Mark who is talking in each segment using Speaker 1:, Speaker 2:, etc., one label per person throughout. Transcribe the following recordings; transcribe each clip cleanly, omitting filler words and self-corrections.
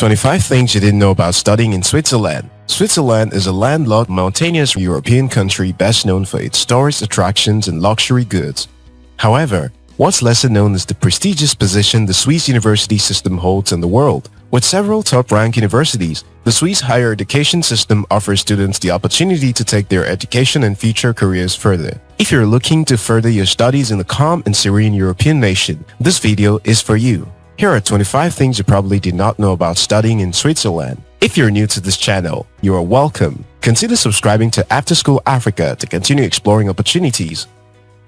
Speaker 1: 25 things you didn't know about studying in Switzerland. Switzerland is a landlocked, mountainous European country best known for its tourist attractions and luxury goods. However, what's lesser known is the prestigious position the Swiss university system holds in the world. With several top-ranked universities, the Swiss higher education system offers students the opportunity to take their education and future careers further. If you're looking to further your studies in a calm and serene European nation, this video is for you. Here are 25 things you probably did not know about studying in Switzerland. If you're new to this channel, you are welcome. Consider subscribing to After School Africa to continue exploring opportunities.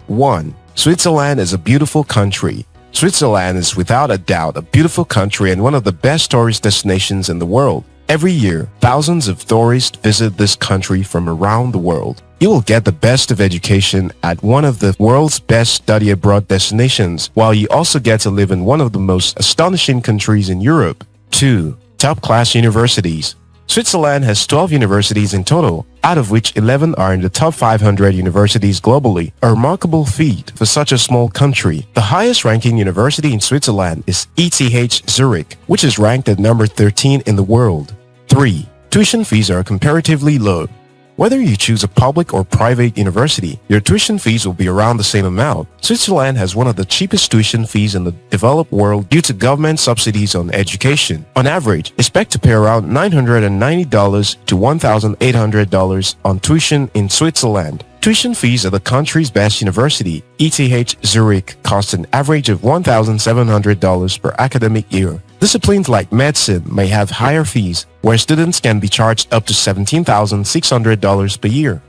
Speaker 1: 1. Switzerland is a beautiful country. Switzerland is without a doubt a beautiful country and one of the best tourist destinations in the world. Every year, thousands of tourists visit this country from around the world. You will get the best of education at one of the world's best study abroad destinations, while you also get to live in one of the most astonishing countries in Europe. 2. Top-class universities. Switzerland has 12 universities in total, out of which 11 are in the top 500 universities globally, a remarkable feat for such a small country. The highest-ranking university in Switzerland is ETH Zurich, which is ranked at number 13 in the world. 3. Tuition fees are comparatively low. Whether you choose a public or private university, your tuition fees will be around the same amount. Switzerland has one of the cheapest tuition fees in the developed world due to government subsidies on education. On average, expect to pay around $990 to $1,800 on tuition in Switzerland. Tuition fees at the country's best university, ETH Zurich, cost an average of $1,700 per academic year. Disciplines like medicine may have higher fees, where students can be charged up to $17,600 per year.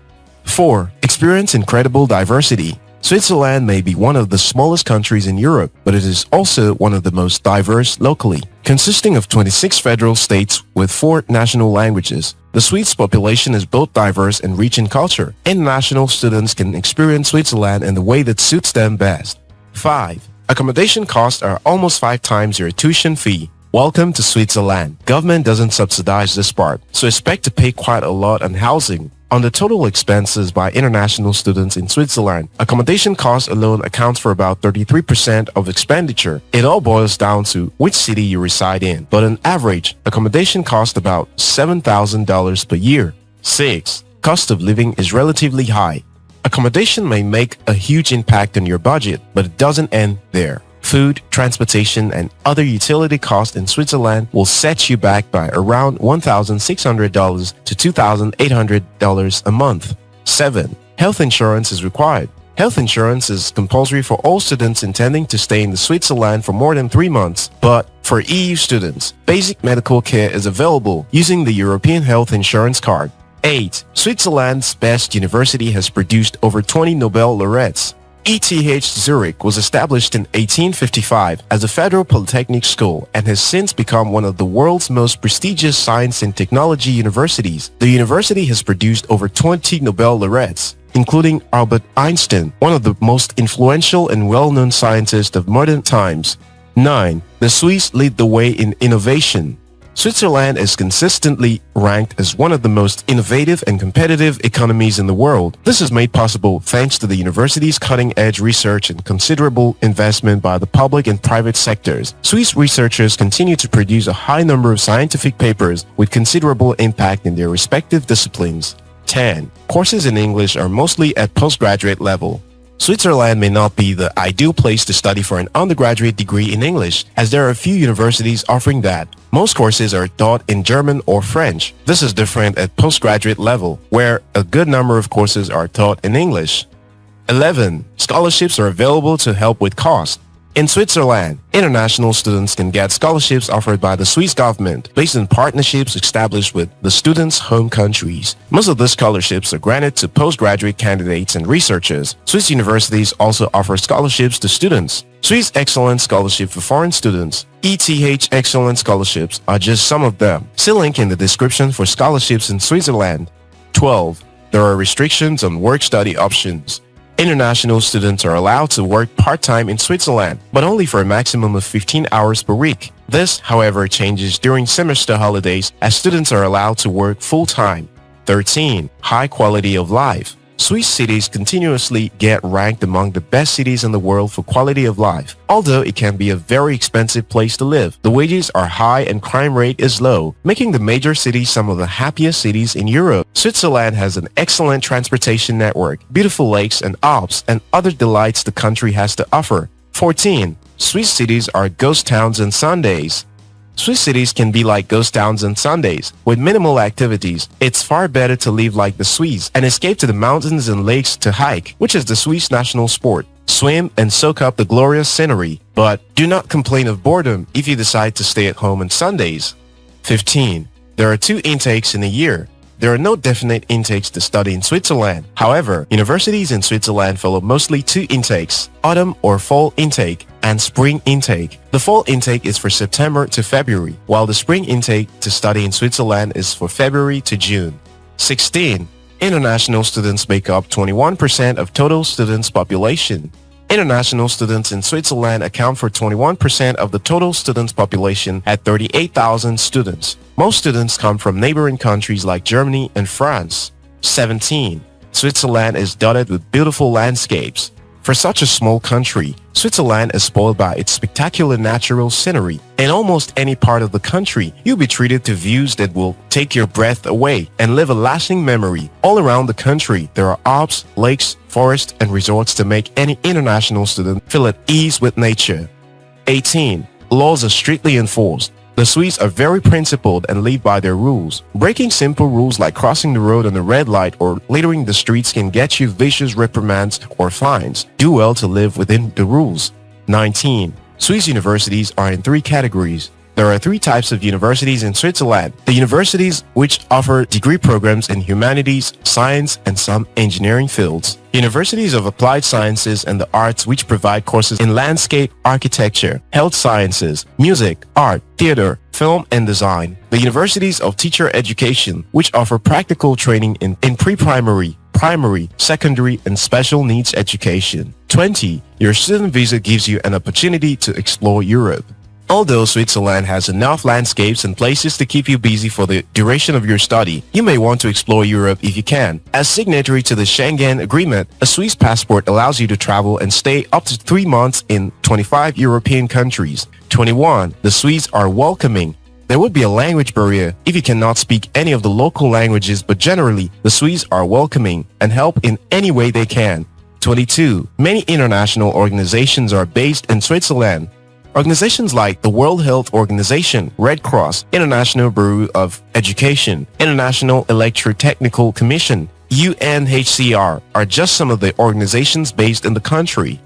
Speaker 1: 4. Experience incredible diversity. Switzerland may be one of the smallest countries in Europe, but it is also one of the most diverse locally. Consisting of 26 federal states with 4 national languages, the Swiss population is both diverse and rich in culture. International students can experience Switzerland in the way that suits them best. 5. Accommodation costs are almost 5 times your tuition fee. Welcome to Switzerland. Government doesn't subsidize this part, so expect to pay quite a lot on housing. On the total expenses by international students in Switzerland, accommodation cost alone accounts for about 33% of expenditure. It all boils down to which city you reside in, but on average, accommodation costs about $7,000 per year. 6. Cost of living is relatively high. Accommodation may make a huge impact on your budget, but it doesn't end there. Food, transportation, and other utility costs in Switzerland will set you back by around $1,600 to $2,800 a month. 7. Health insurance is required. Health insurance is compulsory for all students intending to stay in Switzerland for more than 3 months, but for EU students, basic medical care is available using the European Health Insurance Card. 8. Switzerland's best university has produced over 20 Nobel laureates. ETH Zurich was established in 1855 as a federal polytechnic school and has since become one of the world's most prestigious science and technology universities. The university has produced over 20 Nobel laureates, including Albert Einstein, one of the most influential and well-known scientists of modern times. 9. The Swiss lead the way in innovation. Switzerland is consistently ranked as one of the most innovative and competitive economies in the world. This is made possible thanks to the university's cutting-edge research and considerable investment by the public and private sectors. Swiss researchers continue to produce a high number of scientific papers with considerable impact in their respective disciplines. 10. Courses in English are mostly at postgraduate level. Switzerland may not be the ideal place to study for an undergraduate degree in English, as there are a few universities offering that. Most courses are taught in German or French. This is different at postgraduate level, where a good number of courses are taught in English. 11. Scholarships are available to help with costs. In Switzerland, international students can get scholarships offered by the Swiss government based on partnerships established with the students' home countries. Most of the scholarships are granted to postgraduate candidates and researchers. Swiss universities also offer scholarships to students. Swiss Excellence Scholarship for foreign students. ETH Excellence Scholarships are just some of them. See link in the description for scholarships in Switzerland. 12. There are restrictions on work-study options. International students are allowed to work part-time in Switzerland, but only for a maximum of 15 hours per week. This, however, changes during semester holidays as students are allowed to work full-time. 13. High quality of life. Swiss cities continuously get ranked among the best cities in the world for quality of life. Although it can be a very expensive place to live, the wages are high and crime rate is low, making the major cities some of the happiest cities in Europe. Switzerland has an excellent transportation network, beautiful lakes and Alps, and other delights the country has to offer. 14. Swiss cities are ghost towns on Sundays. Swiss cities can be like ghost towns on Sundays. With minimal activities, it's far better to live like the Swiss and escape to the mountains and lakes to hike, which is the Swiss national sport. Swim and soak up the glorious scenery, but do not complain of boredom if you decide to stay at home on Sundays. 15. There are 2 intakes in a year. There are no definite intakes to study in Switzerland. However, universities in Switzerland follow mostly 2 intakes, autumn or fall intake and spring intake. The fall intake is for September to February, while the spring intake to study in Switzerland is for February to June. 16. International students make up 21% of total students population. International students in Switzerland account for 21% of the total students population at 38,000 students. Most students come from neighboring countries like Germany and France. 17. Switzerland is dotted with beautiful landscapes. For such a small country, Switzerland is spoiled by its spectacular natural scenery. In almost any part of the country, you'll be treated to views that will take your breath away and leave a lasting memory. All around the country, there are Alps, lakes, forests, and resorts to make any international student feel at ease with nature. 18. Laws are strictly enforced. The Swiss are very principled and live by their rules. Breaking simple rules like crossing the road on a red light or littering the streets can get you vicious reprimands or fines. Do well to live within the rules. 19. Swiss universities are in 3 categories. There are 3 types of universities in Switzerland. The universities which offer degree programs in humanities, science, and some engineering fields. Universities of applied sciences and the arts which provide courses in landscape, architecture, health sciences, music, art, theater, film, and design. The universities of teacher education which offer practical training in pre-primary, primary, secondary, and special needs education. 20. Your student visa gives you an opportunity to explore Europe. Although Switzerland has enough landscapes and places to keep you busy for the duration of your study, you may want to explore Europe if you can. As signatory to the Schengen Agreement, a Swiss passport allows you to travel and stay up to 3 months in 25 European countries. 21. The Swiss are welcoming. There would be a language barrier if you cannot speak any of the local languages, but generally, the Swiss are welcoming and help in any way they can. 22. Many international organizations are based in Switzerland. Organizations like the World Health Organization, Red Cross, International Bureau of Education, International Electrotechnical Commission, UNHCR are just some of the organizations based in the country.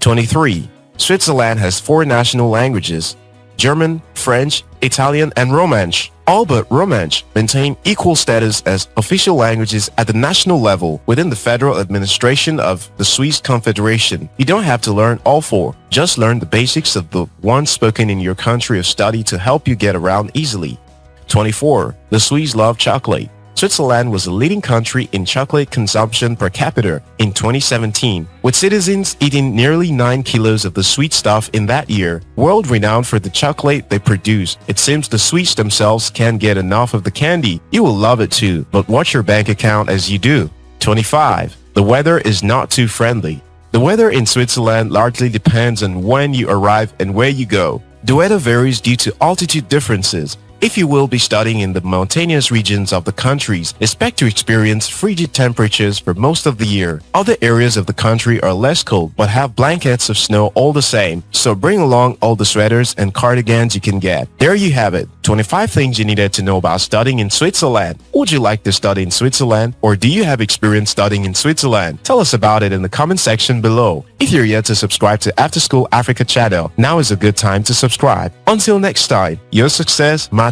Speaker 1: 23. Switzerland has 4 national languages: German, French, Italian, and Romansh. All but Romansh maintain equal status as official languages at the national level within the federal administration of the Swiss Confederation. You don't have to learn all 4. Just learn the basics of the ones spoken in your country of study to help you get around easily. 24. The Swiss love chocolate. Switzerland was the leading country in chocolate consumption per capita in 2017, with citizens eating nearly 9 kilos of the sweet stuff in that year. World-renowned for the chocolate they produce, it seems the Swiss themselves can't get enough of the candy. You will love it too, but watch your bank account as you do. 25. The weather is not too friendly. The weather in Switzerland largely depends on when you arrive and where you go. The weather varies due to altitude differences. If you will be studying in the mountainous regions of the countries, expect to experience frigid temperatures for most of the year. Other areas of the country are less cold but have blankets of snow all the same, so bring along all the sweaters and cardigans you can get. There you have it, 25 things you needed to know about studying in Switzerland. Would you like to study in Switzerland, or do you have experience studying in Switzerland? Tell us about it in the comment section below. If you're yet to subscribe to After School Africa channel, now is a good time to subscribe. Until next time, your success matters.